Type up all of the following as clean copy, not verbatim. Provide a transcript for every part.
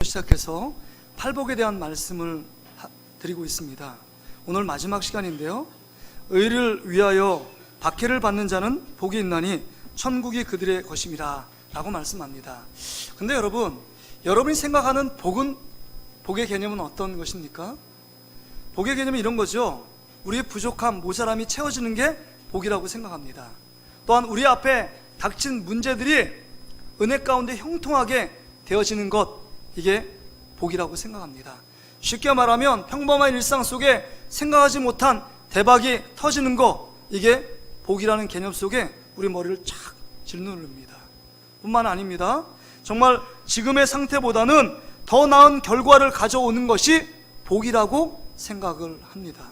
시작해서 팔복에 대한 말씀을 드리고 있습니다. 오늘 마지막 시간인데요, 의를 위하여 박해를 받는 자는 복이 있나니 천국이 그들의 것임이라 라고 말씀합니다. 근데 여러분이 생각하는 복의 개념은 어떤 것입니까? 복의 개념은 이런 거죠. 우리의 부족함, 모자람이 채워지는 게 복이라고 생각합니다. 또한 우리 앞에 닥친 문제들이 은혜 가운데 형통하게 되어지는 것, 이게 복이라고 생각합니다. 쉽게 말하면 평범한 일상 속에 생각하지 못한 대박이 터지는 것, 이게 복이라는 개념 속에 우리 머리를 착 짓누릅니다. 뿐만 아닙니다. 정말 지금의 상태보다는 더 나은 결과를 가져오는 것이 복이라고 생각을 합니다.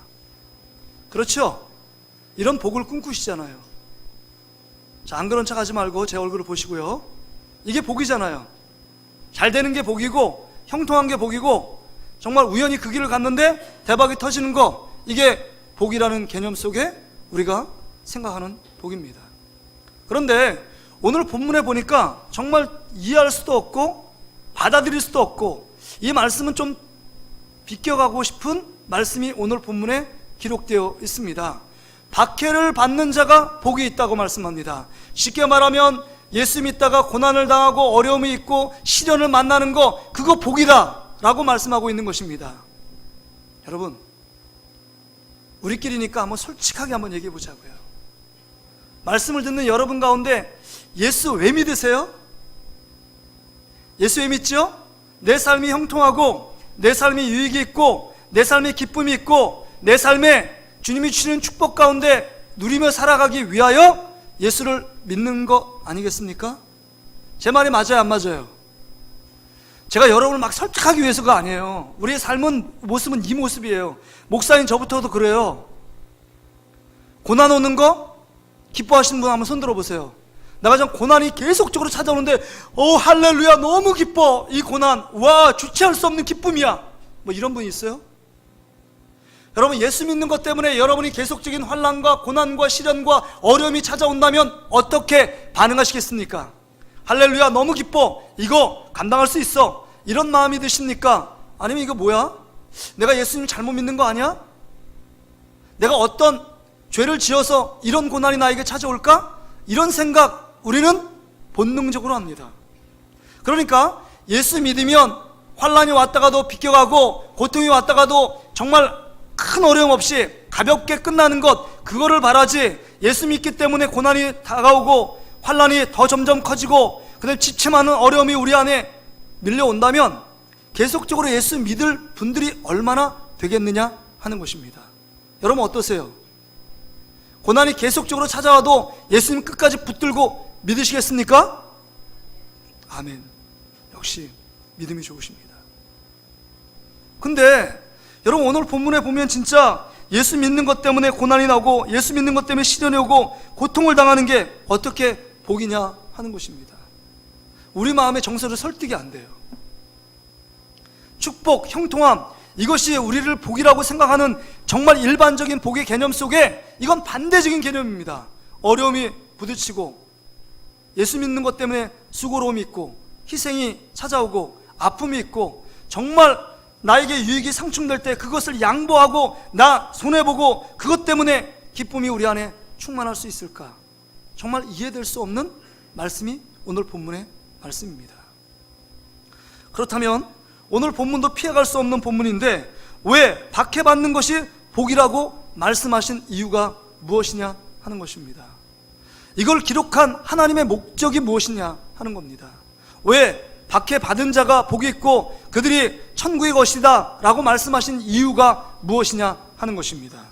그렇죠? 이런 복을 꿈꾸시잖아요. 자, 안 그런 척 하지 말고 제 얼굴을 보시고요. 이게 복이잖아요. 잘 되는 게 복이고, 형통한 게 복이고, 정말 우연히 그 길을 갔는데 대박이 터지는 거, 이게 복이라는 개념 속에 우리가 생각하는 복입니다. 그런데 오늘 본문에 보니까 정말 이해할 수도 없고 받아들일 수도 없고, 이 말씀은 좀 비껴가고 싶은 말씀이 오늘 본문에 기록되어 있습니다. 박해를 받는 자가 복이 있다고 말씀합니다. 쉽게 말하면 예수 믿다가 고난을 당하고 어려움이 있고 시련을 만나는 거, 그거 복이다 라고 말씀하고 있는 것입니다. 여러분, 우리끼리니까 한번 솔직하게 한번 얘기해 보자고요. 말씀을 듣는 여러분 가운데 예수 왜 믿으세요? 예수 왜 믿죠? 내 삶이 형통하고, 내 삶이 유익이 있고, 내 삶에 기쁨이 있고, 내 삶에 주님이 주시는 축복 가운데 누리며 살아가기 위하여 예수를 믿는 거 아니겠습니까? 제 말이 맞아요, 안 맞아요? 제가 여러분을 막 설득하기 위해서가 아니에요. 우리의 삶은, 모습은 이 모습이에요. 목사인 저부터도 그래요. 고난 오는 거 기뻐하시는 분 한번 손 들어보세요. 내가 좀 고난이 계속적으로 찾아오는데 할렐루야, 너무 기뻐. 이 고난, 와, 주체할 수 없는 기쁨이야. 뭐 이런 분이 있어요? 여러분, 예수 믿는 것 때문에 여러분이 계속적인 환난과 고난과 시련과 어려움이 찾아온다면 어떻게 반응하시겠습니까? 할렐루야, 너무 기뻐, 이거 감당할 수 있어, 이런 마음이 드십니까? 아니면 이거 뭐야? 내가 예수님 잘못 믿는 거 아니야? 내가 어떤 죄를 지어서 이런 고난이 나에게 찾아올까? 이런 생각 우리는 본능적으로 합니다. 그러니까 예수 믿으면 환난이 왔다가도 비껴가고, 고통이 왔다가도 정말 큰 어려움 없이 가볍게 끝나는 것, 그거를 바라지, 예수 믿기 때문에 고난이 다가오고 환난이 더 점점 커지고 그다음에 지침하는 어려움이 우리 안에 밀려온다면 계속적으로 예수 믿을 분들이 얼마나 되겠느냐 하는 것입니다. 여러분 어떠세요? 고난이 계속적으로 찾아와도 예수님 끝까지 붙들고 믿으시겠습니까? 아멘. 역시 믿음이 좋으십니다. 근데 여러분, 오늘 본문에 보면 진짜 예수 믿는 것 때문에 고난이 나오고, 예수 믿는 것 때문에 시련이 오고 고통을 당하는 게 어떻게 복이냐 하는 것입니다. 우리 마음의 정서를 설득이 안 돼요. 축복, 형통함, 이것이 우리를 복이라고 생각하는 정말 일반적인 복의 개념 속에 이건 반대적인 개념입니다. 어려움이 부딪히고, 예수 믿는 것 때문에 수고로움이 있고, 희생이 찾아오고, 아픔이 있고, 정말 나에게 유익이 상충될 때 그것을 양보하고 나 손해보고 그것 때문에 기쁨이 우리 안에 충만할 수 있을까? 정말 이해될 수 없는 말씀이 오늘 본문의 말씀입니다. 그렇다면 오늘 본문도 피해갈 수 없는 본문인데, 왜 박해받는 것이 복이라고 말씀하신 이유가 무엇이냐 하는 것입니다. 이걸 기록한 하나님의 목적이 무엇이냐 하는 겁니다. 왜 박해받은 자가 복이 있고 그들이 천국의 것이다 라고 말씀하신 이유가 무엇이냐 하는 것입니다.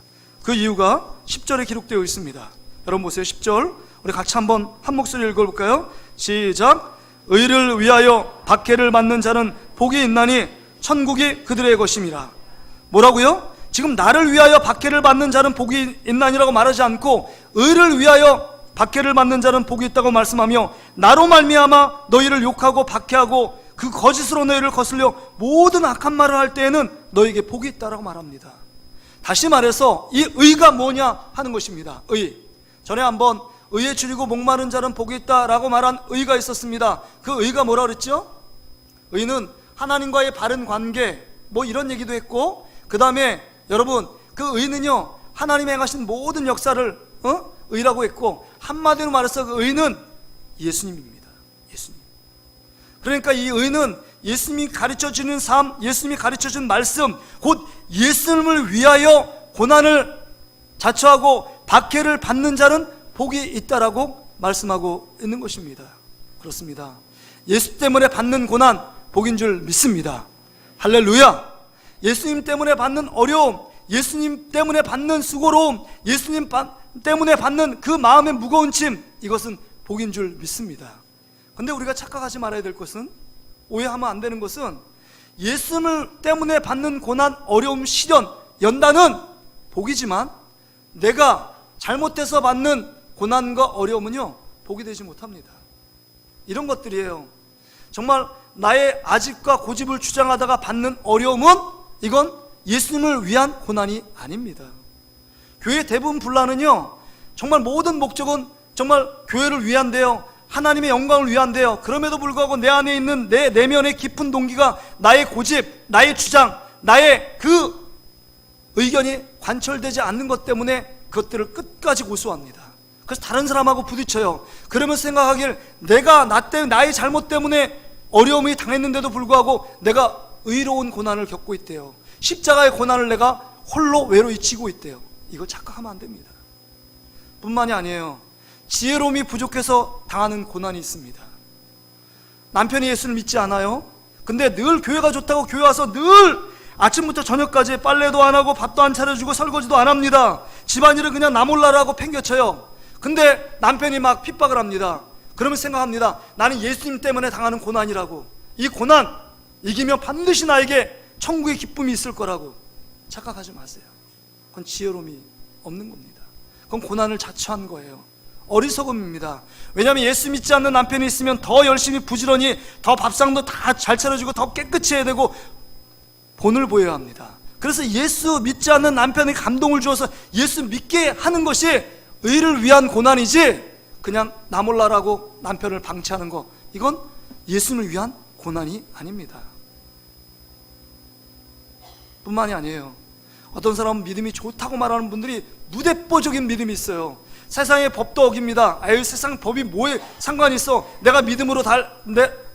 그 이유가 10절에 기록되어 있습니다. 여러분 보세요. 10절 우리 같이 한번 한 목소리 읽어볼까요? 시작. 의를 위하여 박해를 받는 자는 복이 있나니 천국이 그들의 것임이라. 뭐라고요? 지금 나를 위하여 박해를 받는 자는 복이 있나니라고 말하지 않고, 의를 위하여 박해를 받는 자는 복이 있다고 말씀하며, 나로 말미암아 너희를 욕하고 박해하고 그 거짓으로 너희를 거슬려 모든 악한 말을 할 때에는 너희에게 복이 있다라고 말합니다. 다시 말해서 이 의가 뭐냐 하는 것입니다. 의. 전에 한번 의에 줄이고 목마른 자는 복이 있다라고 말한 의가 있었습니다. 그 의가 뭐라 그랬죠? 의는 하나님과의 바른 관계, 뭐 이런 얘기도 했고, 그 다음에 여러분 그 의는요 하나님이 행하신 모든 역사를 의라고 했고, 한마디로 말해서 그 의는 예수님입니다. 예수님. 그러니까 이 의는 예수님이 가르쳐주는 삶, 예수님이 가르쳐준 말씀, 곧 예수님을 위하여 고난을 자처하고 박해를 받는 자는 복이 있다라고 말씀하고 있는 것입니다. 그렇습니다. 예수 때문에 받는 고난 복인 줄 믿습니다. 할렐루야. 예수님 때문에 받는 어려움, 예수님 때문에 받는 수고로움, 예수님 때문에 받는 그 마음의 무거운 짐, 이것은 복인 줄 믿습니다. 근데 우리가 착각하지 말아야 될 것은, 오해하면 안 되는 것은, 예수님 때문에 받는 고난, 어려움, 시련, 연단은 복이지만 내가 잘못해서 받는 고난과 어려움은요 복이 되지 못합니다. 이런 것들이에요. 정말 나의 아집과 고집을 주장하다가 받는 어려움은 이건 예수님을 위한 고난이 아닙니다. 교회 대부분 분란은요 정말 모든 목적은 정말 교회를 위한데요, 하나님의 영광을 위한데요, 그럼에도 불구하고 내 안에 있는 내 내면의 깊은 동기가 나의 고집, 나의 주장, 나의 그 의견이 관철되지 않는 것 때문에 그것들을 끝까지 고수합니다. 그래서 다른 사람하고 부딪혀요. 그러면서 생각하길 내가 나의 잘못 때문에 어려움이 당했는데도 불구하고 내가 의로운 고난을 겪고 있대요. 십자가의 고난을 내가 홀로 외로이 지고 있대요. 이거 착각하면 안 됩니다. 뿐만이 아니에요. 지혜로움이 부족해서 당하는 고난이 있습니다. 남편이 예수를 믿지 않아요. 근데 늘 교회가 좋다고 교회 와서 늘 아침부터 저녁까지 빨래도 안 하고 밥도 안 차려주고 설거지도 안 합니다. 집안일은 그냥 나 몰라라고 팽겨쳐요. 근데 남편이 막 핍박을 합니다. 그러면 생각합니다. 나는 예수님 때문에 당하는 고난이라고, 이 고난 이기면 반드시 나에게 천국의 기쁨이 있을 거라고. 착각하지 마세요. 그건 지혜로움이 없는 겁니다. 그건 고난을 자처한 거예요. 어리석음입니다. 왜냐하면 예수 믿지 않는 남편이 있으면 더 열심히 부지런히 더 밥상도 다 잘 차려주고 더 깨끗이 해야 되고 본을 보여야 합니다. 그래서 예수 믿지 않는 남편에 감동을 주어서 예수 믿게 하는 것이 의를 위한 고난이지, 그냥 나 몰라라고 남편을 방치하는 거, 이건 예수님을 위한 고난이 아닙니다. 뿐만이 아니에요. 어떤 사람은 믿음이 좋다고 말하는 분들이 무대뽀적인 믿음이 있어요. 세상의 법도 어깁니다. 아유, 세상 법이 뭐에 상관이 있어, 내가 믿음으로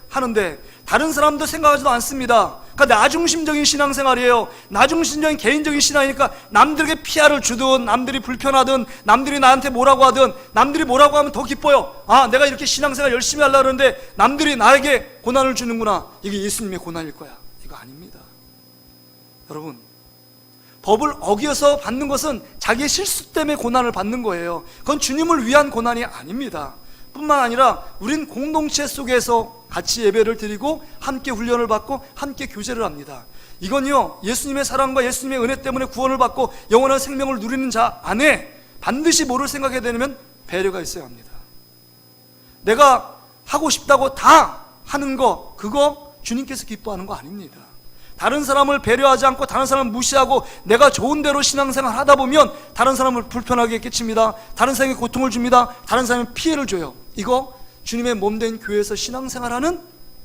하는데 다른 사람도 생각하지도 않습니다. 그러니까 나중심적인 신앙생활이에요. 나중심적인 개인적인 신앙이니까 남들에게 피해를 주든, 남들이 불편하든, 남들이 나한테 뭐라고 하든, 남들이 뭐라고 하면 더 기뻐요. 아, 내가 이렇게 신앙생활 열심히 하려고 그러는데 남들이 나에게 고난을 주는구나. 이게 예수님의 고난일 거야. 이거 아닙니다. 여러분, 법을 어겨서 받는 것은 자기의 실수 때문에 고난을 받는 거예요. 그건 주님을 위한 고난이 아닙니다. 뿐만 아니라 우린 공동체 속에서 같이 예배를 드리고 함께 훈련을 받고 함께 교제를 합니다. 이건요 예수님의 사랑과 예수님의 은혜 때문에 구원을 받고 영원한 생명을 누리는 자 안에 반드시 뭐를 생각해야 되냐면 배려가 있어야 합니다. 내가 하고 싶다고 다 하는 거, 그거 주님께서 기뻐하는 거 아닙니다. 다른 사람을 배려하지 않고 다른 사람을 무시하고 내가 좋은 대로 신앙생활 하다 보면 다른 사람을 불편하게 끼칩니다. 다른 사람에게 고통을 줍니다. 다른 사람에게 피해를 줘요. 이거 주님의 몸된 교회에서 신앙생활하는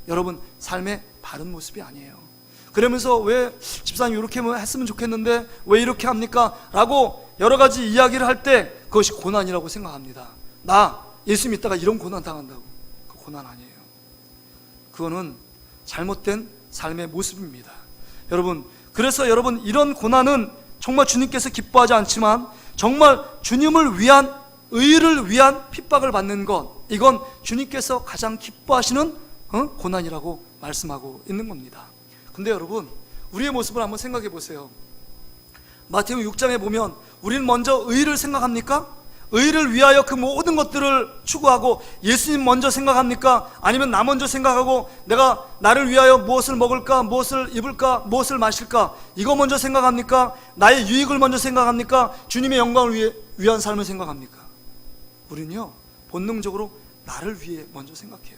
여러분 삶의 바른 모습이 아니에요. 그러면서 왜 집사님 이렇게 했으면 좋겠는데 왜 이렇게 합니까? 라고 여러 가지 이야기를 할 때 그것이 고난이라고 생각합니다. 나 예수 믿다가 이런 고난 당한다고. 그 고난 아니에요. 그거는 잘못된 삶의 모습입니다. 여러분, 그래서 여러분 이런 고난은 정말 주님께서 기뻐하지 않지만 정말 주님을 위한, 의를 위한 핍박을 받는 것, 이건 주님께서 가장 기뻐하시는 고난이라고 말씀하고 있는 겁니다. 근데 여러분, 우리의 모습을 한번 생각해 보세요. 마태오 6장에 보면 우리는 먼저 의를 생각합니까? 의를 위하여 그 모든 것들을 추구하고 예수님 먼저 생각합니까? 아니면 나 먼저 생각하고 내가 나를 위하여 무엇을 먹을까, 무엇을 입을까, 무엇을 마실까, 이거 먼저 생각합니까? 나의 유익을 먼저 생각합니까? 주님의 영광을 위한 삶을 생각합니까? 우리는요 본능적으로 나를 위해 먼저 생각해요.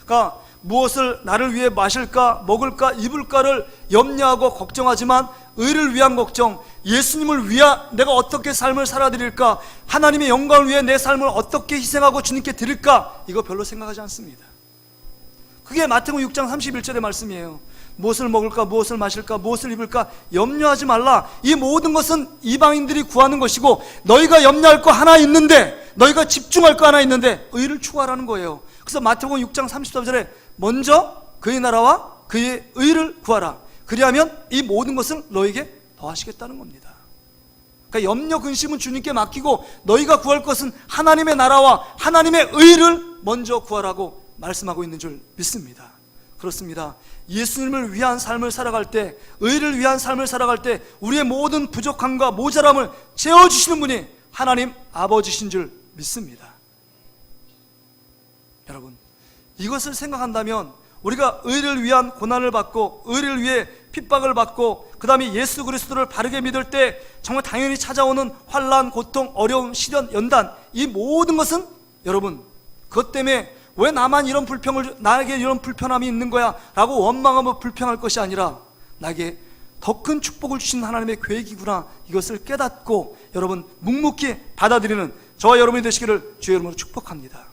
그러니까 무엇을 나를 위해 마실까, 먹을까, 입을까를 염려하고 걱정하지만 의를 위한 걱정, 예수님을 위하 내가 어떻게 삶을 살아드릴까, 하나님의 영광을 위해 내 삶을 어떻게 희생하고 주님께 드릴까, 이거 별로 생각하지 않습니다. 그게 마태복음 6장 31절의 말씀이에요. 무엇을 먹을까, 무엇을 마실까, 무엇을 입을까 염려하지 말라. 이 모든 것은 이방인들이 구하는 것이고 너희가 염려할 거 하나 있는데, 너희가 집중할 거 하나 있는데 의를 추구하라는 거예요. 그래서 마태복음 6장 33절에 먼저 그의 나라와 그의 의를 구하라. 그리하면 이 모든 것을 너에게 더하시겠다는 겁니다. 그러니까 염려 근심은 주님께 맡기고 너희가 구할 것은 하나님의 나라와 하나님의 의를 먼저 구하라고 말씀하고 있는 줄 믿습니다. 그렇습니다. 예수님을 위한 삶을 살아갈 때, 의를 위한 삶을 살아갈 때 우리의 모든 부족함과 모자람을 채워주시는 분이 하나님 아버지신 줄 믿습니다. 여러분, 이것을 생각한다면 우리가 의를 위한 고난을 받고 의를 위해 핍박을 받고 그 다음에 예수 그리스도를 바르게 믿을 때 정말 당연히 찾아오는 환난, 고통, 어려움, 시련, 연단, 이 모든 것은 여러분 그것 때문에 왜 나만 이런 나에게 이런 불편함이 있는 거야 라고 원망하며 불평할 것이 아니라 나에게 더 큰 축복을 주신 하나님의 계획이구나, 이것을 깨닫고 여러분 묵묵히 받아들이는 저와 여러분이 되시기를 주의 이름으로 축복합니다.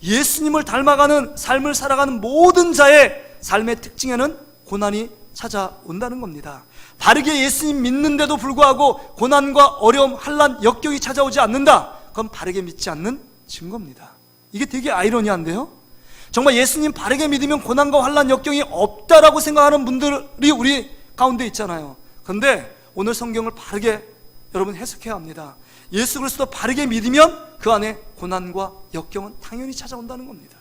예수님을 닮아가는 삶을 살아가는 모든 자의 삶의 특징에는 고난이 찾아온다는 겁니다. 바르게 예수님 믿는데도 불구하고 고난과 어려움, 환난, 역경이 찾아오지 않는다, 그건 바르게 믿지 않는 증거입니다. 이게 되게 아이러니한데요, 정말 예수님 바르게 믿으면 고난과 환난, 역경이 없다라고 생각하는 분들이 우리 가운데 있잖아요. 그런데 오늘 성경을 바르게 여러분 해석해야 합니다. 예수 그리스도 바르게 믿으면 그 안에 고난과 역경은 당연히 찾아온다는 겁니다.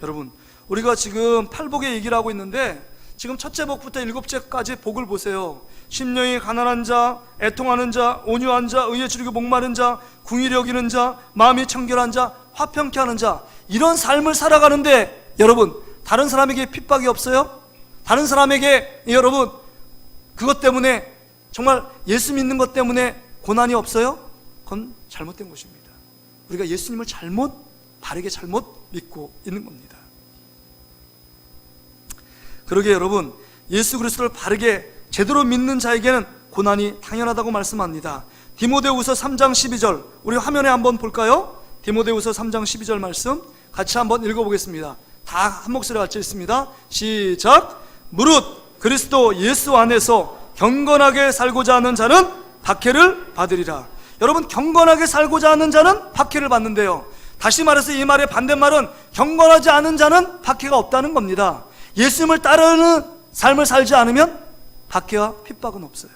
여러분, 우리가 지금 팔복의 얘기를 하고 있는데 지금 첫째 복부터 일곱째까지 복을 보세요. 심령이 가난한 자, 애통하는 자, 온유한 자, 의에 주리고 목마른 자, 궁일이 여기는 자, 마음이 청결한 자, 화평케 하는 자, 이런 삶을 살아가는데 여러분 다른 사람에게 핍박이 없어요? 다른 사람에게 여러분 그것 때문에 정말 예수 믿는 것 때문에 고난이 없어요? 그건 잘못된 것입니다. 우리가 예수님을 바르게 잘못 믿고 있는 겁니다. 그러게 여러분, 예수 그리스도를 바르게 제대로 믿는 자에게는 고난이 당연하다고 말씀합니다. 디모데후서 3장 12절 우리 화면에 한번 볼까요? 디모데후서 3장 12절 말씀 같이 한번 읽어보겠습니다. 다 한 목소리 같이 읽습니다. 시작. 무릇 그리스도 예수 안에서 경건하게 살고자 하는 자는 박해를 받으리라. 여러분, 경건하게 살고자 하는 자는 박해를 받는데요, 다시 말해서 이 말의 반대말은 경건하지 않은 자는 박해가 없다는 겁니다. 예수님을 따르는 삶을 살지 않으면 박해와 핍박은 없어요.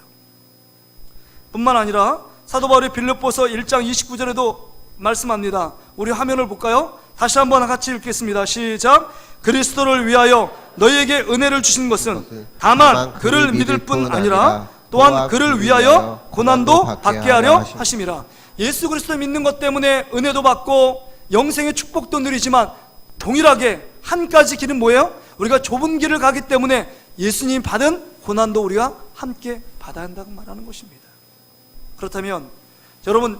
뿐만 아니라 사도 바울이 빌립보서 1장 29절에도 말씀합니다. 우리 화면을 볼까요? 다시 한번 같이 읽겠습니다. 시작. 그리스도를 위하여 너희에게 은혜를 주신 것은 다만 그를 믿을 뿐 아니라 또한 그를 위하여 고난도 받게 하려 하심이라. 예수 그리스도 믿는 것 때문에 은혜도 받고 영생의 축복도 누리지만 동일하게 한 가지 길은 뭐예요? 우리가 좁은 길을 가기 때문에 예수님 받은 고난도 우리가 함께 받아야 한다고 말하는 것입니다. 그렇다면 여러분,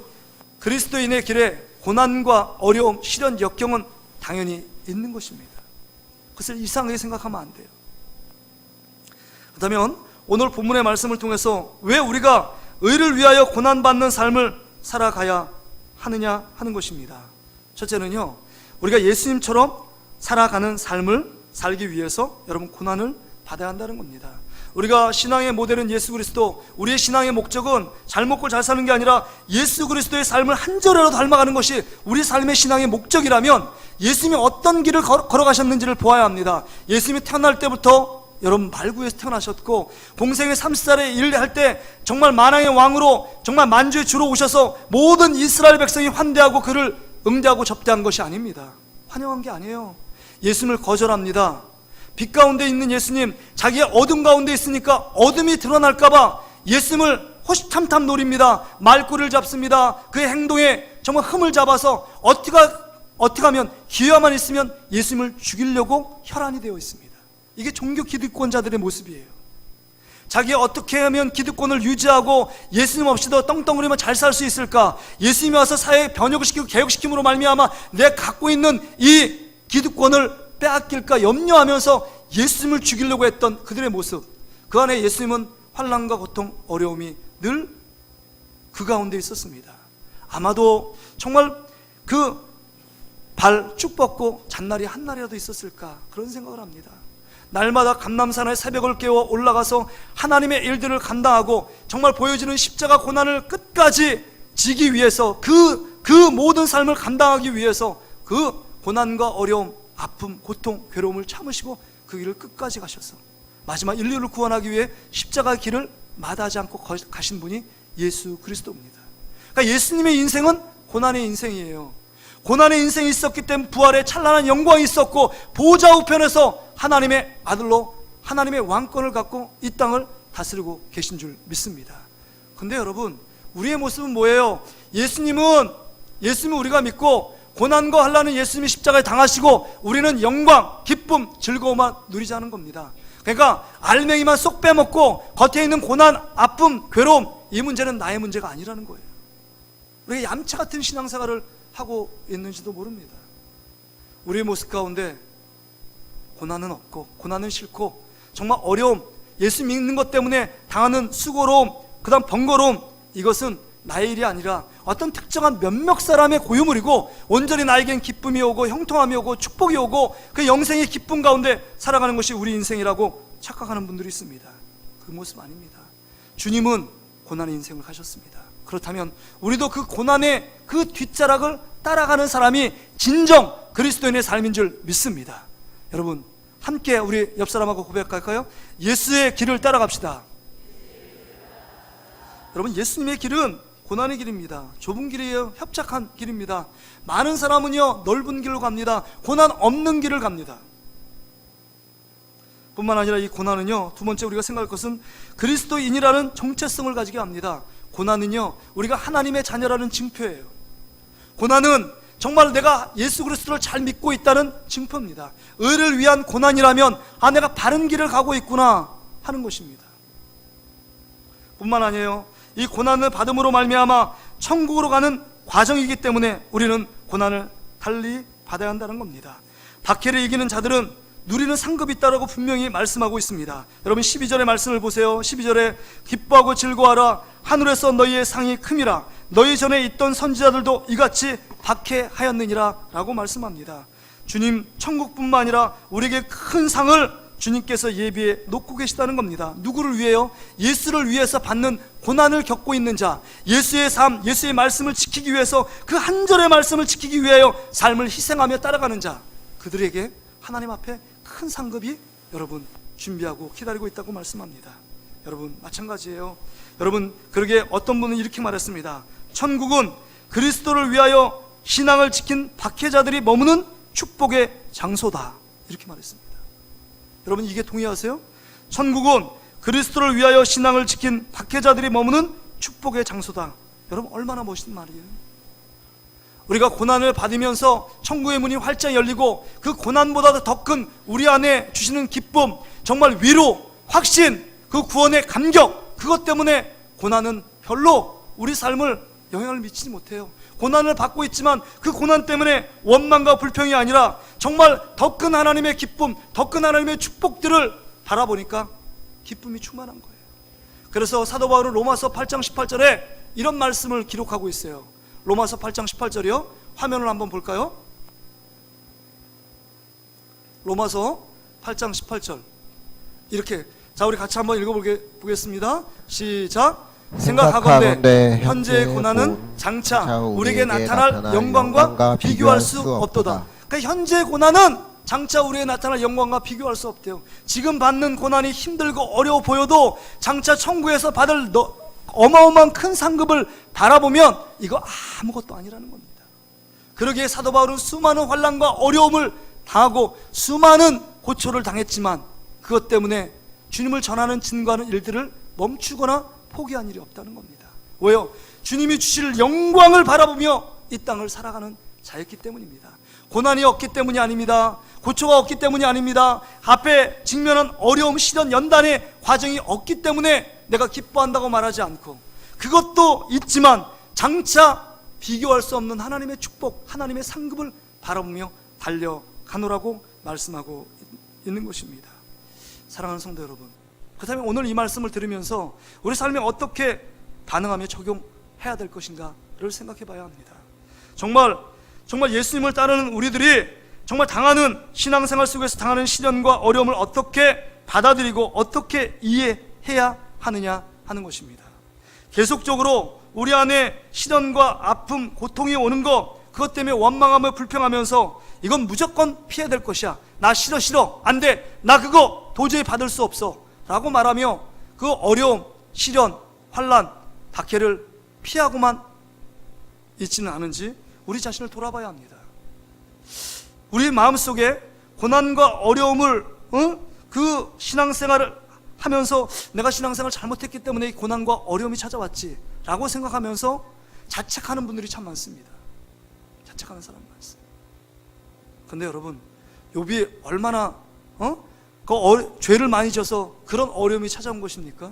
그리스도인의 길에 고난과 어려움, 시련, 역경은 당연히 있는 것입니다. 그것을 이상하게 생각하면 안 돼요. 그렇다면 오늘 본문의 말씀을 통해서 왜 우리가 의를 위하여 고난받는 삶을 살아가야 하느냐 하는 것입니다. 첫째는요, 우리가 예수님처럼 살아가는 삶을 살기 위해서 여러분 고난을 받아야 한다는 겁니다. 우리가 신앙의 모델은 예수 그리스도, 우리의 신앙의 목적은 잘 먹고 잘 사는 게 아니라 예수 그리스도의 삶을 한 절이라도 닮아가는 것이 우리 삶의 신앙의 목적이라면 예수님이 어떤 길을 걸어가셨는지를 보아야 합니다. 예수님이 태어날 때부터 여러분 말구에서 태어나셨고 공생의 30살에 일할 때 정말 만왕의 왕으로 정말 만주의 주로 오셔서 모든 이스라엘 백성이 환대하고 그를 응대하고 접대한 것이 아닙니다. 환영한 게 아니에요. 예수님을 거절합니다. 빛 가운데 있는 예수님, 자기의 어둠 가운데 있으니까 어둠이 드러날까봐 예수님을 호시탐탐 노립니다. 말꼬리를 잡습니다. 그의 행동에 정말 흠을 잡아서 어떻게 하면 기회만 있으면 예수님을 죽이려고 혈안이 되어 있습니다. 이게 종교 기득권자들의 모습이에요. 자기가 어떻게 하면 기득권을 유지하고 예수님 없이도 떵떵거리면 잘 살 수 있을까, 예수님이 와서 사회에 변혁을 시키고 개혁시킴으로 말미암아 내가 갖고 있는 이 기득권을 빼앗길까 염려하면서 예수님을 죽이려고 했던 그들의 모습, 그 안에 예수님은 환난과 고통, 어려움이 늘 그 가운데 있었습니다. 아마도 정말 그 발 쭉 뻗고 잔날이 한 날이라도 있었을까, 그런 생각을 합니다. 날마다 감람산의 새벽을 깨워 올라가서 하나님의 일들을 감당하고 정말 보여지는 십자가 고난을 끝까지 지기 위해서 그 모든 삶을 감당하기 위해서 그 고난과 어려움, 아픔, 고통, 괴로움을 참으시고 그 길을 끝까지 가셔서 마지막 인류를 구원하기 위해 십자가 길을 마다하지 않고 가신 분이 예수 그리스도입니다. 그러니까 예수님의 인생은 고난의 인생이에요. 고난의 인생이 있었기 때문에 부활의 찬란한 영광이 있었고, 보좌 우편에서 하나님의 아들로 하나님의 왕권을 갖고 이 땅을 다스리고 계신 줄 믿습니다. 근데 여러분, 우리의 모습은 뭐예요? 예수님은 우리가 믿고 고난과 환난은 예수님이 십자가에 당하시고 우리는 영광, 기쁨, 즐거움만 누리자는 겁니다. 그러니까 알맹이만 쏙 빼먹고 겉에 있는 고난, 아픔, 괴로움, 이 문제는 나의 문제가 아니라는 거예요. 우리가 얌체 같은 신앙생활을 하고 있는지도 모릅니다. 우리의 모습 가운데 고난은 없고, 고난은 싫고, 정말 어려움, 예수 믿는 것 때문에 당하는 수고로움, 그 다음 번거로움, 이것은 나의 일이 아니라 어떤 특정한 몇몇 사람의 고유물이고, 온전히 나에겐 기쁨이 오고 형통함이 오고 축복이 오고 그 영생의 기쁨 가운데 살아가는 것이 우리 인생이라고 착각하는 분들이 있습니다. 그 모습 아닙니다. 주님은 고난의 인생을 가셨습니다. 그렇다면 우리도 그 고난의 그 뒷자락을 따라가는 사람이 진정 그리스도인의 삶인 줄 믿습니다. 여러분, 함께 우리 옆 사람하고 고백할까요? 예수의 길을 따라갑시다. 여러분, 예수님의 길은 고난의 길입니다. 좁은 길이에요. 협착한 길입니다. 많은 사람은요, 넓은 길로 갑니다. 고난 없는 길을 갑니다. 뿐만 아니라 이 고난은요, 두 번째 우리가 생각할 것은 그리스도인이라는 정체성을 가지게 합니다. 고난은요, 우리가 하나님의 자녀라는 증표예요. 고난은 정말 내가 예수 그리스도를 잘 믿고 있다는 증표입니다. 의를 위한 고난이라면 내가 바른 길을 가고 있구나 하는 것입니다. 뿐만 아니에요, 이 고난을 받음으로 말미암아 천국으로 가는 과정이기 때문에 우리는 고난을 달리 받아야 한다는 겁니다. 박해를 이기는 자들은 누리는 상급이 있다라고 분명히 말씀하고 있습니다. 여러분, 12절의 말씀을 보세요. 12절에 기뻐하고 즐거워하라. 하늘에서 너희의 상이 큼이라. 너희 전에 있던 선지자들도 이같이 박해하였느니라 라고 말씀합니다. 주님, 천국뿐만 아니라 우리에게 큰 상을 주님께서 예비해 놓고 계시다는 겁니다. 누구를 위해요? 예수를 위해서 받는 고난을 겪고 있는 자, 예수의 삶, 예수의 말씀을 지키기 위해서 그 한 절의 말씀을 지키기 위하여 삶을 희생하며 따라가는 자, 그들에게 하나님 앞에 큰 상급이 여러분 준비하고 기다리고 있다고 말씀합니다. 여러분, 마찬가지예요. 여러분, 그러게 어떤 분은 이렇게 말했습니다. 천국은 그리스도를 위하여 신앙을 지킨 박해자들이 머무는 축복의 장소다, 이렇게 말했습니다. 여러분, 이게 동의하세요? 천국은 그리스도를 위하여 신앙을 지킨 박해자들이 머무는 축복의 장소다. 여러분, 얼마나 멋있는 말이에요. 우리가 고난을 받으면서 천국의 문이 활짝 열리고 그 고난보다도 더 큰 우리 안에 주시는 기쁨, 정말 위로, 확신, 그 구원의 감격, 그것 때문에 고난은 별로 우리 삶을 영향을 미치지 못해요. 고난을 받고 있지만 그 고난 때문에 원망과 불평이 아니라 정말 더 큰 하나님의 기쁨, 더 큰 하나님의 축복들을 바라보니까 기쁨이 충만한 거예요. 그래서 사도 바울은 로마서 8장 18절에 이런 말씀을 기록하고 있어요. 로마서 8장 18절이요. 화면을 한번 볼까요? 로마서 8장 18절 이렇게, 자, 우리 같이 한번 읽어보겠습니다. 시작. 생각하건대 현재의 고난은 장차 우리에게 나타날 영광과 비교할 수 없도다. 그러니까 현재의 고난은 장차 우리에게 나타날 영광과 비교할 수 없대요. 지금 받는 고난이 힘들고 어려워 보여도 장차 천국에서 받을 어마어마한 큰 상급을 바라보면 이거 아무것도 아니라는 겁니다. 그러기에 사도 바울은 수많은 환난과 어려움을 당하고 수많은 고초를 당했지만 그것 때문에 주님을 전하는 증거하는 일들을 멈추거나 포기한 일이 없다는 겁니다. 왜요? 주님이 주실 영광을 바라보며 이 땅을 살아가는 자였기 때문입니다. 고난이 없기 때문이 아닙니다. 고초가 없기 때문이 아닙니다. 앞에 직면한 어려움, 시련, 연단의 과정이 없기 때문에 내가 기뻐한다고 말하지 않고, 그것도 있지만 장차 비교할 수 없는 하나님의 축복, 하나님의 상급을 바라보며 달려가노라고 말씀하고 있는 것입니다. 사랑하는 성도 여러분, 그렇다면 오늘 이 말씀을 들으면서 우리 삶에 어떻게 반응하며 적용해야 될 것인가를 생각해 봐야 합니다. 정말 정말 예수님을 따르는 우리들이 정말 당하는 신앙생활 속에서 당하는 시련과 어려움을 어떻게 받아들이고 어떻게 이해해야 하느냐 하는 것입니다. 계속적으로 우리 안에 시련과 아픔, 고통이 오는 것, 그것 때문에 원망하며 불평하면서 이건 무조건 피해야 될 것이야, 나 싫어, 안 돼, 나 그거 도저히 받을 수 없어 라고 말하며 그 어려움, 시련, 환난, 박해를 피하고만 있지는 않은지 우리 자신을 돌아봐야 합니다. 우리 마음속에 고난과 어려움을 그 신앙생활을 하면서 내가 신앙생활을 잘못했기 때문에 이 고난과 어려움이 찾아왔지 라고 생각하면서 자책하는 분들이 참 많습니다. 자책하는 사람 많습니다. 근데 여러분, 욥이 얼마나 죄를 많이 져서 그런 어려움이 찾아온 것입니까?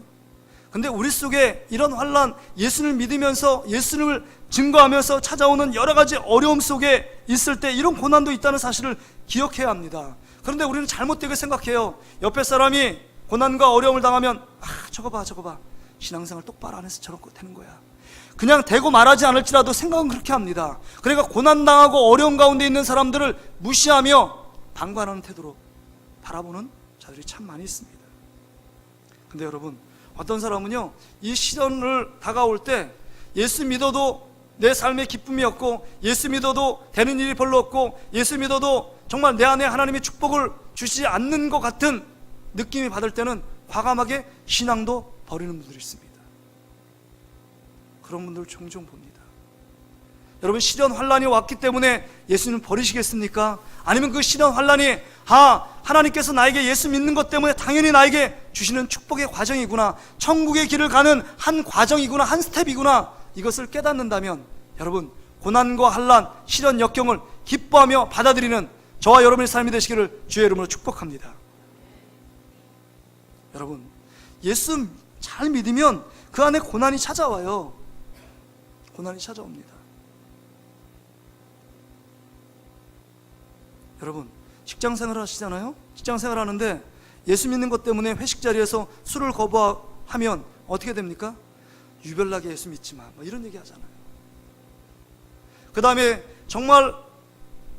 근데 우리 속에 이런 환난, 예수를 믿으면서 예수를 증거하면서 찾아오는 여러 가지 어려움 속에 있을 때 이런 고난도 있다는 사실을 기억해야 합니다. 그런데 우리는 잘못되게 생각해요. 옆에 사람이 고난과 어려움을 당하면 저거 봐, 신앙생활 똑바로 안 해서 저렇게 되는 거야. 그냥 대고 말하지 않을지라도 생각은 그렇게 합니다. 그러니까 고난당하고 어려움 가운데 있는 사람들을 무시하며 방관하는 태도로 바라보는 자들이 참 많이 있습니다. 근데 여러분, 어떤 사람은요, 이 시련을 다가올 때 예수 믿어도 내 삶에 기쁨이 없고, 예수 믿어도 되는 일이 별로 없고, 예수 믿어도 정말 내 안에 하나님의 축복을 주시지 않는 것 같은 느낌이 받을 때는 과감하게 신앙도 버리는 분들이 있습니다. 그런 분들 종종 봅니다. 여러분, 시련 환난이 왔기 때문에 예수님 버리시겠습니까? 아니면 그 시련 환난이 하나님께서 나에게 예수 믿는 것 때문에 당연히 나에게 주시는 축복의 과정이구나, 천국의 길을 가는 한 과정이구나, 한 스텝이구나, 이것을 깨닫는다면 여러분, 고난과 환난, 시련 역경을 기뻐하며 받아들이는 저와 여러분의 삶이 되시기를 주의 이름으로 축복합니다. 여러분, 예수 잘 믿으면 그 안에 고난이 찾아와요. 고난이 찾아옵니다. 여러분, 직장생활 하시잖아요? 직장생활 하는데 예수 믿는 것 때문에 회식 자리에서 술을 거부하면 어떻게 됩니까? 유별나게 예수 믿지 마, 이런 얘기 하잖아요. 그 다음에 정말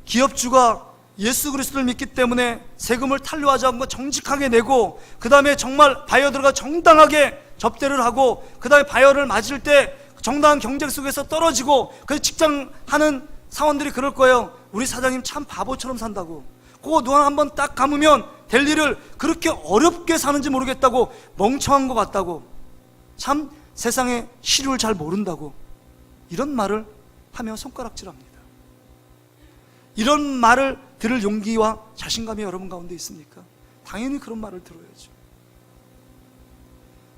기업주가 예수 그리스도를 믿기 때문에 세금을 탄류하지 않고 정직하게 내고, 그 다음에 정말 바이어들과 정당하게 접대를 하고, 그 다음에 바이어를 맞을 때 정당한 경쟁 속에서 떨어지고, 그래서 직장 하는 사원들이 그럴 거예요. 우리 사장님 참 바보처럼 산다고, 그거 눈 한번 딱 감으면 될 일을 그렇게 어렵게 사는지 모르겠다고, 멍청한 것 같다고, 참 세상의 시류를 잘 모른다고, 이런 말을 하며 손가락질합니다. 이런 말을 들을 용기와 자신감이 여러분 가운데 있습니까? 당연히 그런 말을 들어야죠.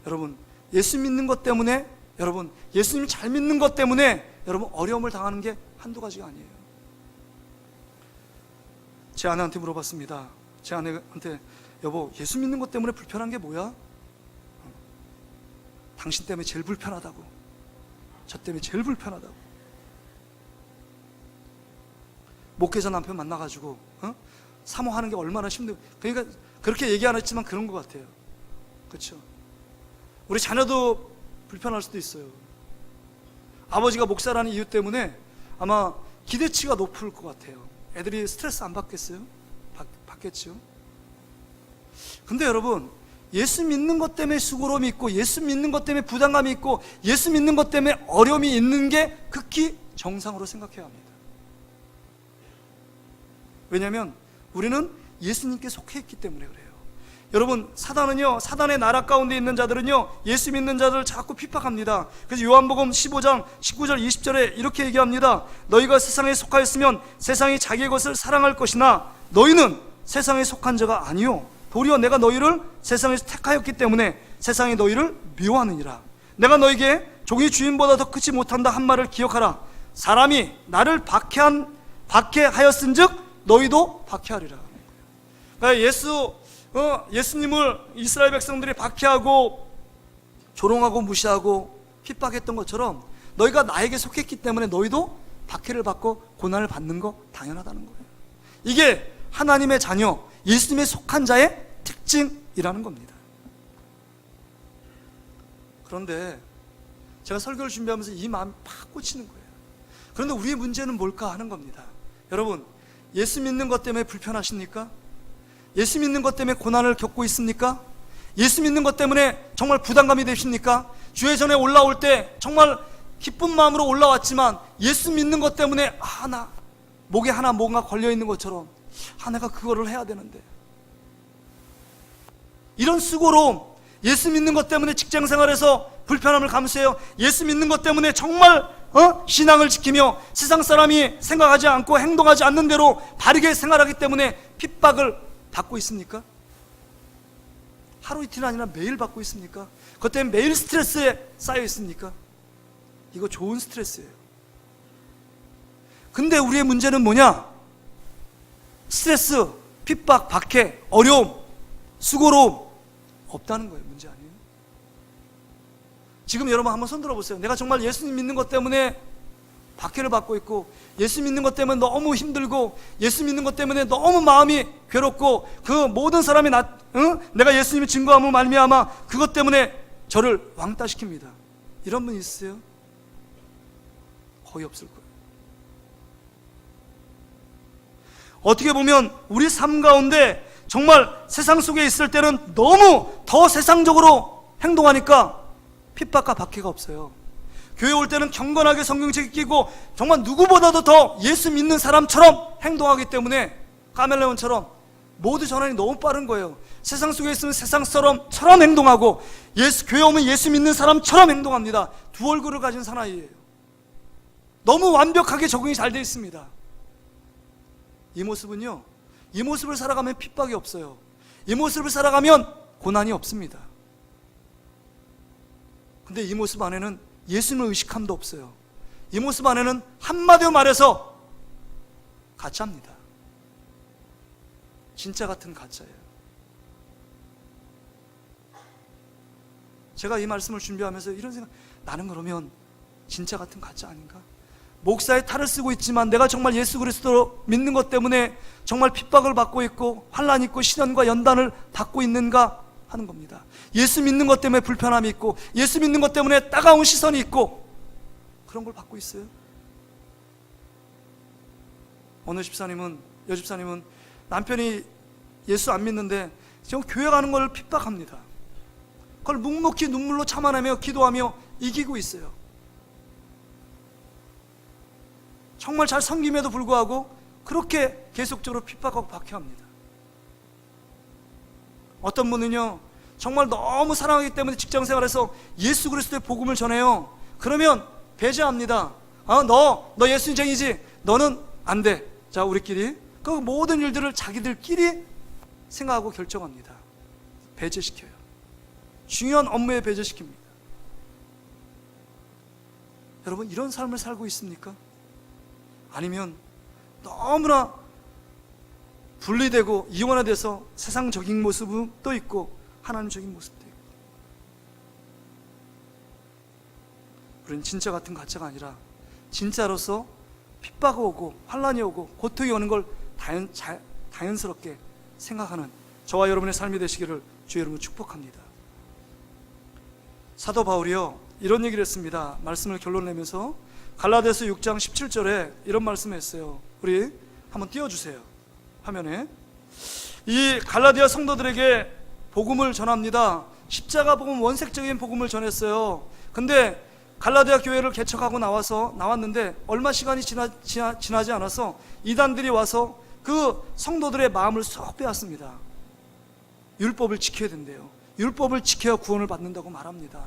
여러분, 예수 믿는 것 때문에, 여러분 예수님 잘 믿는 것 때문에 여러분 어려움을 당하는 게 한두 가지가 아니에요. 제 아내한테 물어봤습니다. 제 아내한테, 여보, 예수 믿는 것 때문에 불편한 게 뭐야? 당신 때문에 제일 불편하다고, 저 때문에 제일 불편하다고. 목회자 남편 만나가지고 사모하는 게 얼마나 힘들고, 그러니까 그렇게 얘기 안 했지만 그런 것 같아요. 그렇죠? 우리 자녀도 불편할 수도 있어요. 아버지가 목사라는 이유 때문에 아마 기대치가 높을 것 같아요. 애들이 스트레스 안 받겠어요? 받겠죠. 근데 여러분, 예수 믿는 것 때문에 수고로움이 있고, 예수 믿는 것 때문에 부담감이 있고, 예수 믿는 것 때문에 어려움이 있는 게 극히 정상으로 생각해야 합니다. 왜냐하면 우리는 예수님께 속해 있기 때문에 그래요. 여러분, 사단은요, 사단의 나라 가운데 있는 자들은요, 예수 믿는 자들을 자꾸 핍박합니다. 그래서 요한복음 15장 19절 20절에 이렇게 얘기합니다. 너희가 세상에 속하였으면 세상이 자기의 것을 사랑할 것이나 너희는 세상에 속한 자가 아니요 도리어 내가 너희를 세상에서 택하였기 때문에 세상이 너희를 미워하느니라. 내가 너희에게 종이 주인보다 더 크지 못한다 한 말을 기억하라. 사람이 나를 박해하였은즉 너희도 박해하리라. 그러니까 예수님을 이스라엘 백성들이 박해하고 조롱하고 무시하고 핍박했던 것처럼 너희가 나에게 속했기 때문에 너희도 박해를 받고 고난을 받는 거 당연하다는 거예요. 이게 하나님의 자녀, 예수님의 속한 자의 특징이라는 겁니다. 그런데 제가 설교를 준비하면서 이 마음이 팍 꽂히는 거예요. 그런데 우리의 문제는 뭘까 하는 겁니다. 여러분, 예수 믿는 것 때문에 불편하십니까? 예수 믿는 것 때문에 고난을 겪고 있습니까? 예수 믿는 것 때문에 정말 부담감이 되십니까? 주회전에 올라올 때 정말 기쁜 마음으로 올라왔지만 예수 믿는 것 때문에 나 목에 하나 뭔가 걸려있는 것처럼 내가 그거를 해야 되는데, 이런 수고로움, 예수 믿는 것 때문에 직장생활에서 불편함을 감수해요. 예수 믿는 것 때문에 정말 신앙을 지키며 세상 사람이 생각하지 않고 행동하지 않는 대로 바르게 생활하기 때문에 핍박을 받고 있습니까? 하루 이틀 아니라 매일 받고 있습니까? 그것 때문에 매일 스트레스에 쌓여 있습니까? 이거 좋은 스트레스예요. 근데 우리의 문제는 뭐냐? 스트레스, 핍박, 박해, 어려움, 수고로움 없다는 거예요. 문제 아니에요? 지금 여러분 한번 손 들어보세요. 내가 정말 예수님 믿는 것 때문에 박해를 받고 있고, 예수 믿는 것 때문에 너무 힘들고, 예수 믿는 것 때문에 너무 마음이 괴롭고, 그 모든 사람이 내가 예수님의 증거함으로 말미암아 그것 때문에 저를 왕따시킵니다. 이런 분 있으세요? 거의 없을 거예요. 어떻게 보면 우리 삶 가운데 정말 세상 속에 있을 때는 너무 더 세상적으로 행동하니까 핍박과 박해가 없어요. 교회 올 때는 경건하게 성경책 끼고 정말 누구보다도 더 예수 믿는 사람처럼 행동하기 때문에 카멜레온처럼 모두 전환이 너무 빠른 거예요. 세상 속에 있으면 세상처럼 행동하고, 교회 오면 예수 믿는 사람처럼 행동합니다. 두 얼굴을 가진 사나이예요. 너무 완벽하게 적응이 잘 되어 있습니다. 이 모습은요, 이 모습을 살아가면 핍박이 없어요. 이 모습을 살아가면 고난이 없습니다. 근데 이 모습 안에는 예수님을 의식함도 없어요. 이 모습 안에는 한마디로 말해서 가짜입니다. 진짜 같은 가짜예요. 제가 이 말씀을 준비하면서 이런 생각, 나는 그러면 진짜 같은 가짜 아닌가? 목사의 탈을 쓰고 있지만 내가 정말 예수 그리스도를 믿는 것 때문에 정말 핍박을 받고 있고 환난이 있고 시련과 연단을 받고 있는가 하는 겁니다. 예수 믿는 것 때문에 불편함이 있고, 예수 믿는 것 때문에 따가운 시선이 있고, 그런 걸 받고 있어요. 어느 집사님은, 여집사님은 남편이 예수 안 믿는데 지금 교회 가는 걸 핍박합니다. 그걸 묵묵히 눈물로 참아내며 기도하며 이기고 있어요. 정말 잘 섬김에도 불구하고 그렇게 계속적으로 핍박하고 박해합니다. 어떤 분은요, 정말 너무 사랑하기 때문에 직장생활에서 예수 그리스도의 복음을 전해요. 그러면 배제합니다. 너 예수쟁이지? 너는 안 돼. 자, 우리끼리. 그 모든 일들을 자기들끼리 생각하고 결정합니다. 배제시켜요. 중요한 업무에 배제시킵니다. 여러분, 이런 삶을 살고 있습니까? 아니면 너무나 분리되고 이원화돼서 세상적인 모습은 또 있고 하나님적인 모습도 있고. 우리는 진짜 같은 가짜가 아니라 진짜로서 핍박이 오고 환난이 오고 고통이 오는 걸 자연스럽게 생각하는 저와 여러분의 삶이 되시기를 주의 이름으로 축복합니다. 사도 바울이요, 이런 얘기를 했습니다. 말씀을 결론 내면서 갈라디아서 6장 17절에 이런 말씀을 했어요. 우리 한번 띄워주세요. 화면에. 이 갈라디아 성도들에게 복음을 전합니다. 십자가 복음, 원색적인 복음을 전했어요. 근데 갈라디아 교회를 개척하고 나왔는데 얼마 시간이 지나지 않아서 이단들이 와서 그 성도들의 마음을 쏙 빼앗습니다. 율법을 지켜야 된대요. 율법을 지켜야 구원을 받는다고 말합니다.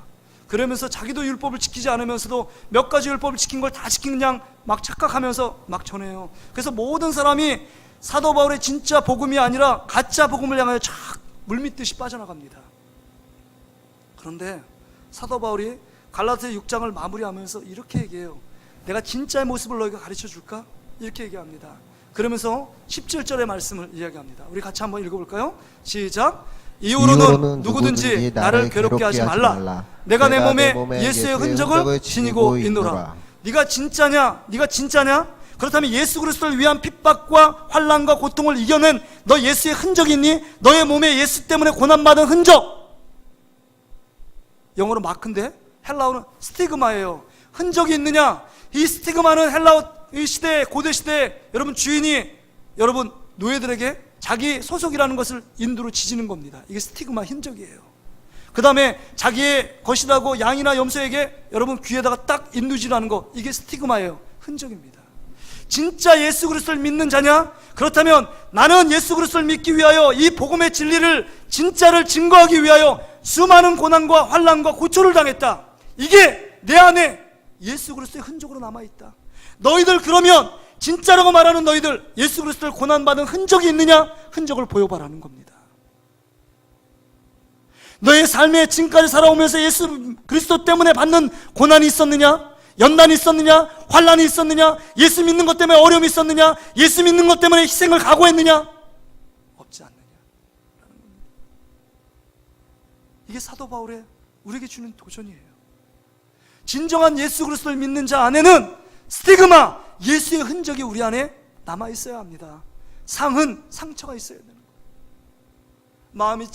그러면서 자기도 율법을 지키지 않으면서도 몇 가지 율법을 지킨 걸 다 지킨 그냥 막 착각하면서 막 전해요. 그래서 모든 사람이 사도 바울의 진짜 복음이 아니라 가짜 복음을 향하여 쫙 물밀듯이 빠져나갑니다. 그런데 사도 바울이 갈라디아 6장을 마무리하면서 이렇게 얘기해요. 내가 진짜의 모습을 너희가 가르쳐 줄까? 이렇게 얘기합니다. 그러면서 17절의 말씀을 이야기합니다. 우리 같이 한번 읽어볼까요? 시작. 이후로는 누구든지 나를 괴롭게 하지 말라. 내가 내 몸에 예수의 흔적을 지니고 있노라. 네가 진짜냐? 네가 진짜냐? 그렇다면 예수 그리스도를 위한 핍박과 환난과 고통을 이겨낸 너 예수의 흔적이 있니? 너의 몸에 예수 때문에 고난받은 흔적. 영어로 마크인데 헬라어는 스티그마예요. 흔적이 있느냐? 이 스티그마는 헬라 이 시대, 고대 시대 여러분 주인이 여러분 노예들에게 자기 소속이라는 것을 인도로 지지는 겁니다. 이게 스티그마 흔적이에요. 그 다음에 자기의 것이라고 양이나 염소에게 여러분 귀에다가 딱 인두질하는 거, 이게 스티그마예요. 흔적입니다. 진짜 예수 그리스도를 믿는 자냐? 그렇다면 나는 예수 그리스도를 믿기 위하여 이 복음의 진리를 진짜를 증거하기 위하여 수많은 고난과 환난과 고초를 당했다. 이게 내 안에 예수 그리스도의 흔적으로 남아있다. 너희들 그러면 진짜라고 말하는 너희들 예수 그리스도를 고난받은 흔적이 있느냐? 흔적을 보여봐라는 겁니다. 너의 삶에 지금까지 살아오면서 예수 그리스도 때문에 받는 고난이 있었느냐? 연단이 있었느냐? 환난이 있었느냐? 예수 믿는 것 때문에 어려움이 있었느냐? 예수 믿는 것 때문에 희생을 각오했느냐? 없지 않느냐? 이게 사도 바울의 우리에게 주는 도전이에요. 진정한 예수 그리스도를 믿는 자 안에는 스티그마, 예수의 흔적이 우리 안에 남아있어야 합니다. 상은 상처가 있어야 되는 거예요. 마음이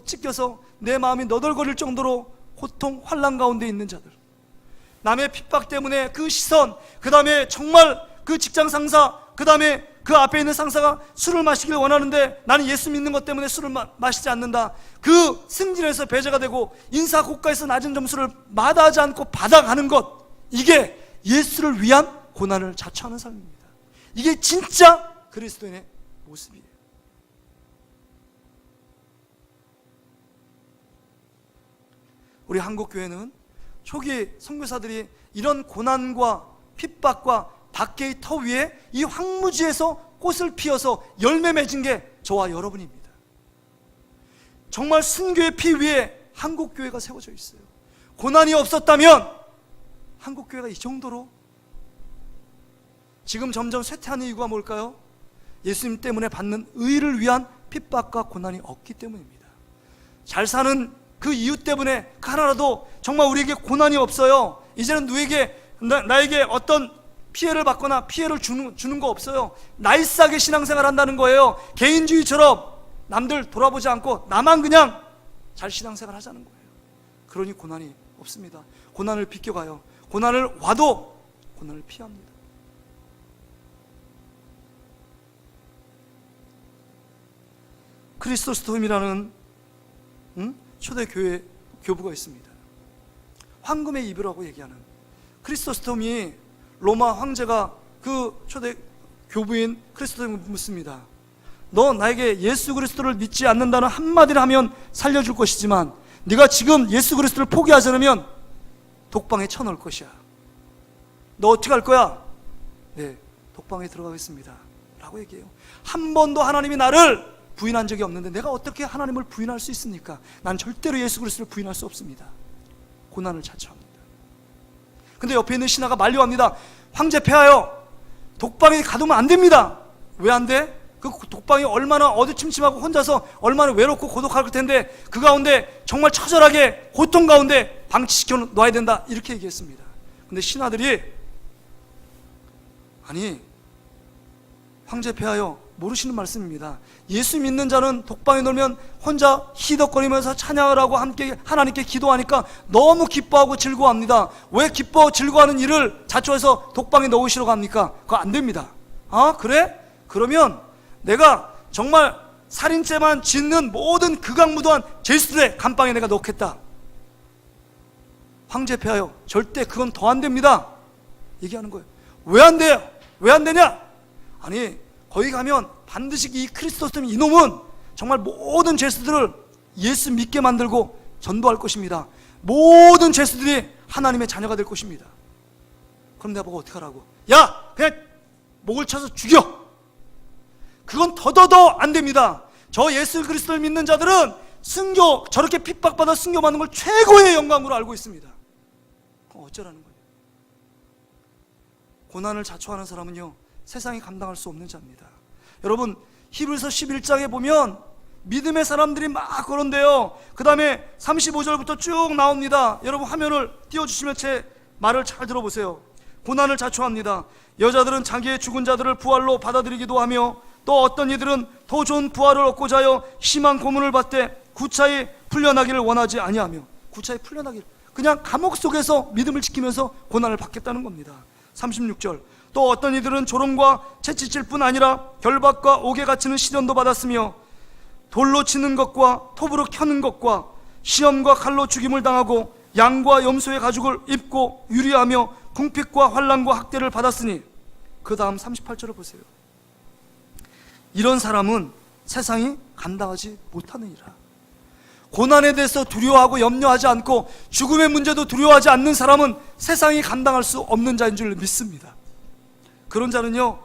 찢겨서 내 마음이 너덜거릴 정도로 고통, 환난 가운데 있는 자들, 남의 핍박 때문에 그 시선, 그 다음에 정말 그 직장 상사, 그 다음에 그 앞에 있는 상사가 술을 마시길 원하는데 나는 예수 믿는 것 때문에 술을 마시지 않는다. 그 승진에서 배제가 되고 인사 고과에서 낮은 점수를 마다하지 않고 받아가는 것, 이게 예수를 위한 고난을 자처하는 삶입니다. 이게 진짜 그리스도인의 모습이에요. 우리 한국교회는 초기 선교사들이 이런 고난과 핍박과 박해의 터 위에 이 황무지에서 꽃을 피워서 열매 맺은 게 저와 여러분입니다. 정말 순교의 피 위에 한국교회가 세워져 있어요. 고난이 없었다면 한국교회가 이 정도로 지금 점점 쇠퇴하는 이유가 뭘까요? 예수님 때문에 받는 의를 위한 핍박과 고난이 없기 때문입니다. 잘 사는 그 이유 때문에 하나라도 정말 우리에게 고난이 없어요. 이제는 나에게 어떤 피해를 받거나 피해를 주는 거 없어요. 나이스하게 신앙생활 한다는 거예요. 개인주의처럼 남들 돌아보지 않고 나만 그냥 잘 신앙생활 하자는 거예요. 그러니 고난이 없습니다. 고난을 비껴가요. 고난을 와도 고난을 피합니다. 크리스토스톰이라는 초대교회 교부가 있습니다. 황금의 이불이라고 얘기하는 크리스토스톰이 로마 황제가 그 초대 교부인 크리스토스톰을 묻습니다. 너 나에게 예수 그리스도를 믿지 않는다는 한마디를 하면 살려줄 것이지만 네가 지금 예수 그리스도를 포기하지 않으면 독방에 쳐넣을 것이야. 너 어떻게 할 거야? 네, 독방에 들어가겠습니다 라고 얘기해요. 한 번도 하나님이 나를 부인한 적이 없는데 내가 어떻게 하나님을 부인할 수 있습니까? 난 절대로 예수 그리스도를 부인할 수 없습니다. 고난을 자처합니다. 근데 옆에 있는 신하가 만류합니다. 황제 폐하여, 독방에 가두면 안 됩니다. 왜 안 돼? 그 독방이 얼마나 어두침침하고 혼자서 얼마나 외롭고 고독할 텐데 그 가운데 정말 처절하게 고통 가운데 방치시켜 놔야 된다, 이렇게 얘기했습니다. 근데 신하들이 아니, 황제 폐하여, 모르시는 말씀입니다. 예수 믿는 자는 독방에 놓으면 혼자 희덕거리면서 찬양을 하고 함께 하나님께 기도하니까 너무 기뻐하고 즐거워합니다. 왜 기뻐 즐거워하는 일을 자초해서 독방에 넣으시라고 합니까? 그거 안 됩니다. 아, 그래? 그러면 내가 정말 살인죄만 짓는 모든 극악무도한 죄수들의 감방에 내가 넣겠다. 황제 폐하여, 절대 그건 더 안 됩니다 얘기하는 거예요. 왜 안 돼요? 왜 안 되냐? 아니, 거기 가면 반드시 이 크리스토스톰 이놈은 정말 모든 죄수들을 예수 믿게 만들고 전도할 것입니다. 모든 죄수들이 하나님의 자녀가 될 것입니다. 그럼 내가 보고 어떻게 하라고? 야, 그냥 목을 쳐서 죽여. 그건 더더더 안 됩니다. 저 예수 그리스도를 믿는 자들은 순교, 저렇게 핍박받아 순교받는 걸 최고의 영광으로 알고 있습니다. 그럼 어쩌라는 거예요? 고난을 자초하는 사람은요, 세상이 감당할 수 없는 자입니다. 여러분, 히브리서 11장에 보면 믿음의 사람들이 막 그런데요, 그 다음에 35절부터 쭉 나옵니다. 여러분 화면을 띄워주시면 제 말을 잘 들어보세요. 고난을 자초합니다. 여자들은 자기의 죽은 자들을 부활로 받아들이기도 하며 또 어떤 이들은 더 좋은 부활을 얻고자 하여 심한 고문을 받되 구차히 풀려나기를 원하지 아니하며, 구차히 풀려나기를, 그냥 감옥 속에서 믿음을 지키면서 고난을 받겠다는 겁니다. 36절, 또 어떤 이들은 조롱과 채찍질 뿐 아니라 결박과 옥에 갇히는 시련도 받았으며 돌로 치는 것과 톱으로 켜는 것과 시험과 칼로 죽임을 당하고 양과 염소의 가죽을 입고 유리하며 궁핍과 환난과 학대를 받았으니, 그 다음 38절을 보세요. 이런 사람은 세상이 감당하지 못하느니라. 고난에 대해서 두려워하고 염려하지 않고 죽음의 문제도 두려워하지 않는 사람은 세상이 감당할 수 없는 자인 줄 믿습니다. 그런 자는요,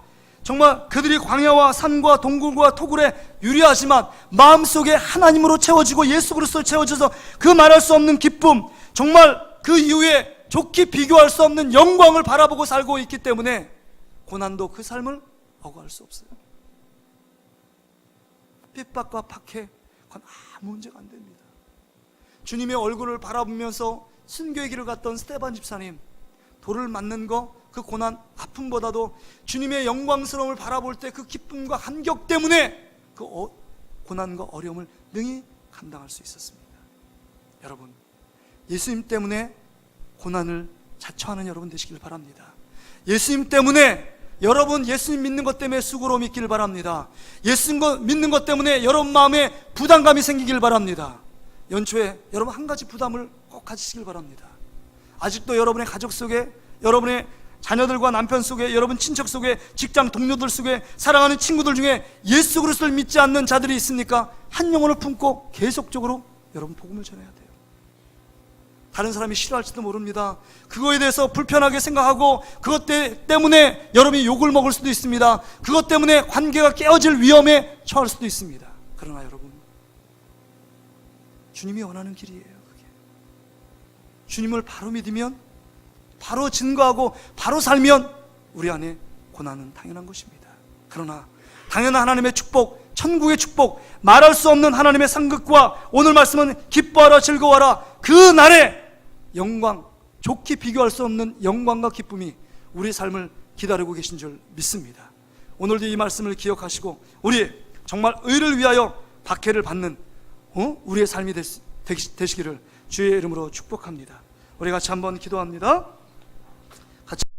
정말 그들이 광야와 산과 동굴과 토굴에 유리하지만 마음속에 하나님으로 채워지고 예수 그리스도로 채워져서 그 말할 수 없는 기쁨, 정말 그 이후에 좋게 비교할 수 없는 영광을 바라보고 살고 있기 때문에 고난도 그 삶을 억울할 수 없어요. 핍박과 박해, 그건 아무 문제가 안 됩니다. 주님의 얼굴을 바라보면서 순교의 길을 갔던 스데반 집사님, 돌을 맞는 거, 그 고난, 아픔보다도 주님의 영광스러움을 바라볼 때 그 기쁨과 감격 때문에 그 고난과 어려움을 능히 감당할 수 있었습니다. 여러분, 예수님 때문에 고난을 자처하는 여러분 되시길 바랍니다. 예수님 때문에, 여러분 예수님 믿는 것 때문에 수고로움 있기를 바랍니다. 예수님 믿는 것 때문에 여러분 마음에 부담감이 생기길 바랍니다. 연초에 여러분 한 가지 부담을 꼭 가지시길 바랍니다. 아직도 여러분의 가족 속에, 여러분의 자녀들과 남편 속에, 여러분 친척 속에, 직장 동료들 속에, 사랑하는 친구들 중에 예수 그리스도를 믿지 않는 자들이 있습니까? 한 영혼을 품고 계속적으로 여러분 복음을 전해야 돼요. 다른 사람이 싫어할지도 모릅니다. 그거에 대해서 불편하게 생각하고 그것 때문에 여러분이 욕을 먹을 수도 있습니다. 그것 때문에 관계가 깨어질 위험에 처할 수도 있습니다. 그러나 여러분, 주님이 원하는 길이에요. 그게 주님을 바로 믿으면, 바로 증거하고 바로 살면 우리 안에 고난은 당연한 것입니다. 그러나 당연한 하나님의 축복, 천국의 축복, 말할 수 없는 하나님의 상급과 오늘 말씀은 기뻐하라 즐거워하라, 그 날에 영광, 좋게 비교할 수 없는 영광과 기쁨이 우리 삶을 기다리고 계신 줄 믿습니다. 오늘도 이 말씀을 기억하시고 우리 정말 의를 위하여 박해를 받는 우리의 삶이 되시기를 주의 이름으로 축복합니다. 우리 같이 한번 기도합니다.